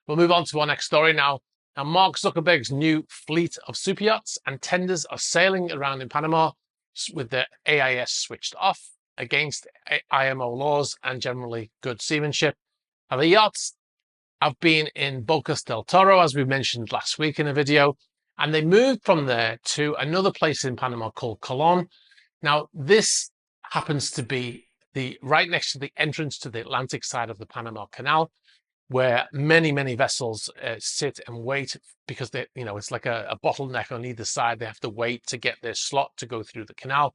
We'll move on to our next story now. Now, Mark Zuckerberg's new fleet of super yachts and tenders are sailing around in Panama with the AIS switched off against IMO laws and generally good seamanship. Now, the yachts have been in Bocas del Toro, as we mentioned last week in a video, and they moved from there to another place in Panama called Colon. Now, this happens to be right next to the entrance to the Atlantic side of the Panama Canal, where many vessels sit and wait because it's like a bottleneck on either side. They have to wait to get their slot to go through the canal.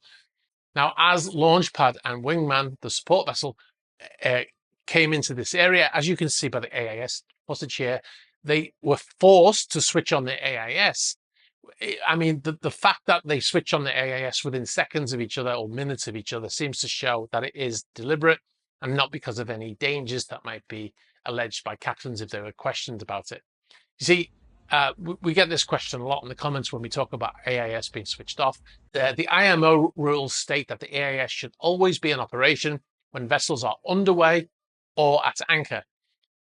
Now, as Launchpad and Wingman, the support vessel, came into this area, as you can see by the AIS footage here, they were forced to switch on the AIS. I mean, the fact that they switch on the AIS within seconds of each other or minutes of each other seems to show that it is deliberate and not because of any dangers that might be alleged by captains if they were questioned about it. You see, we get this question a lot in the comments when we talk about AIS being switched off. The IMO rules state that the AIS should always be in operation when vessels are underway or at anchor.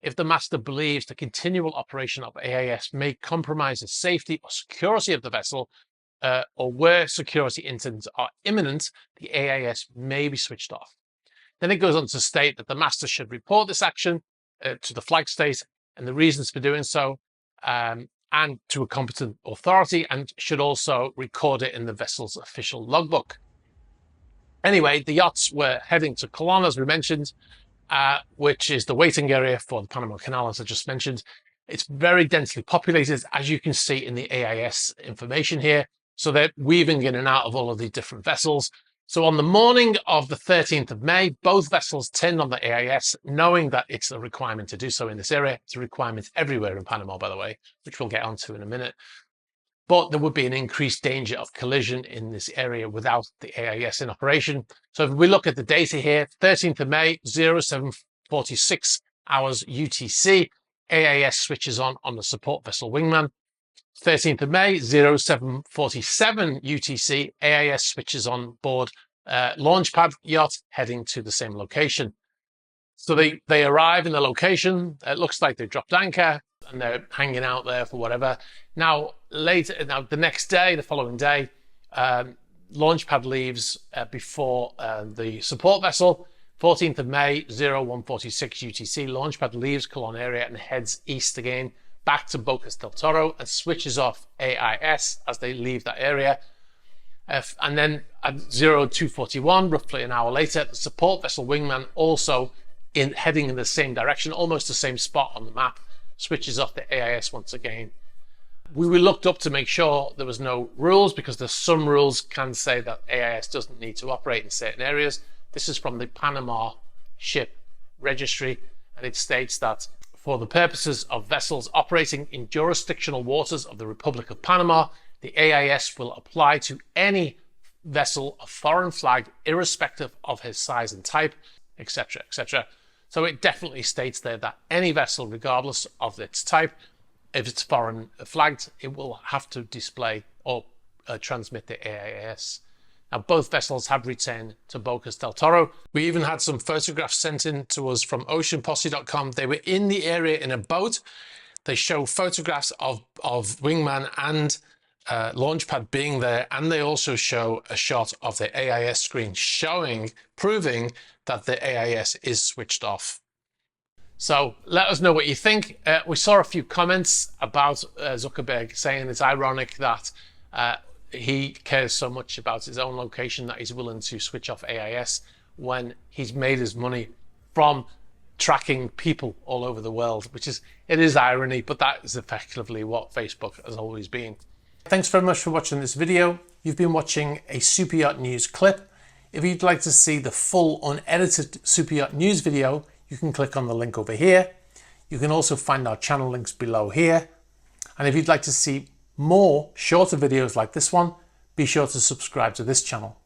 If the master believes the continual operation of AIS may compromise the safety or security of the vessel, or where security incidents are imminent, the AIS may be switched off. Then it goes on to state that the master should report this action to the flag state and the reasons for doing so, and to a competent authority, and should also record it in the vessel's official logbook. Anyway, the yachts were heading to Colon, as we mentioned, which is the waiting area for the Panama Canal, as I just mentioned. It's very densely populated, as you can see in the AIS information here. So they're weaving in and out of all of these different vessels. So on the morning of the 13th of May, both vessels turned on the AIS, knowing that it's a requirement to do so in this area. It's a requirement everywhere in Panama, by the way, which we'll get onto in a minute. But there would be an increased danger of collision in this area without the AIS in operation. So if we look at the data here, 13th of May, 07:46 hours UTC, AIS switches on the support vessel Wingman. 13th of May, 07:47 UTC, AIS switches on board Launchpad yacht heading to the same location. So they arrive in the location. It looks like they dropped anchor and they're hanging out there for whatever. Now, the next day, the following day, Launchpad leaves before the support vessel. 14th of May, 01:46 UTC, Launchpad leaves Colon area and heads east again, back to Bocas del Toro, and switches off AIS as they leave that area. And then at 02:41, roughly an hour later, the support vessel Wingman, also heading in the same direction, almost the same spot on the map, switches off the AIS once again. We looked up to make sure there was no rules, because there's some rules can say that AIS doesn't need to operate in certain areas. This is from the Panama Ship Registry, and it states that for the purposes of vessels operating in jurisdictional waters of the Republic of Panama, the AIS will apply to any vessel of foreign flag, irrespective of his size and type, etc., etc. So it definitely states there that any vessel, regardless of its type, if it's foreign flagged, it will have to display or transmit the AIS. Now, both vessels have returned to Bocas del Toro. We even had some photographs sent in to us from oceanposse.com. They were in the area in a boat. They show photographs of Wingman and Launchpad being there, and they also show a shot of the AIS screen proving that the AIS is switched off. So let us know what you think. We saw a few comments about Zuckerberg saying it's ironic that he cares so much about his own location that he's willing to switch off AIS when he's made his money from tracking people all over the world, it is irony, but that is effectively what Facebook has always been. Thanks very much for watching this video. You've been watching a Super Yacht News clip. If you'd like to see the full unedited Super Yacht News video, you can click on the link over here. You can also find our channel links below here. And if you'd like to see more shorter videos like this one, be sure to subscribe to this channel.